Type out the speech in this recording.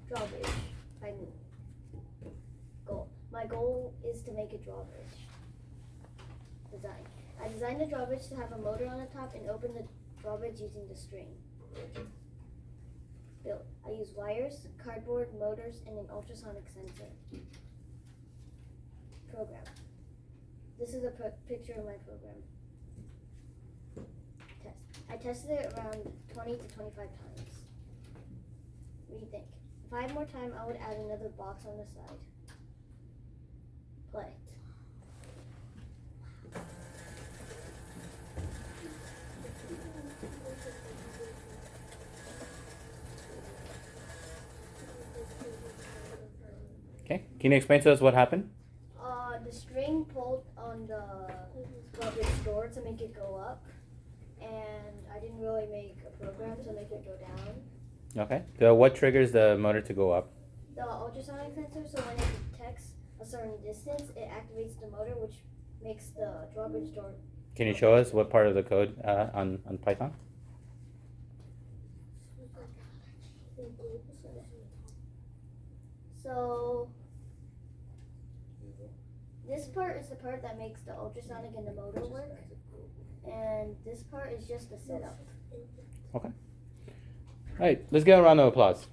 drawbridge. My goal is to make a drawbridge. Design. I designed the drawbridge to have a motor on the top and open the drawbridge using the string. Built. I use wires, cardboard, motors, and an ultrasonic sensor. Program. This is a picture of my program. Test. I tested it around 20 to 25 times. What do you think? If I had more time, I would add another box on the side. Play. Okay, can you explain to us what happened? The string pulled on the drawbridge door to make it go up, and I didn't really make a program to make it go down. Okay, so what triggers the motor to go up? The ultrasonic sensor, so when it detects a certain distance, it activates the motor, which makes the drawbridge door. Can you show us what part of the code on Python? So this part is the part that makes the ultrasonic and the motor work, and this part is just the setup. Okay. All right, let's give a round of applause.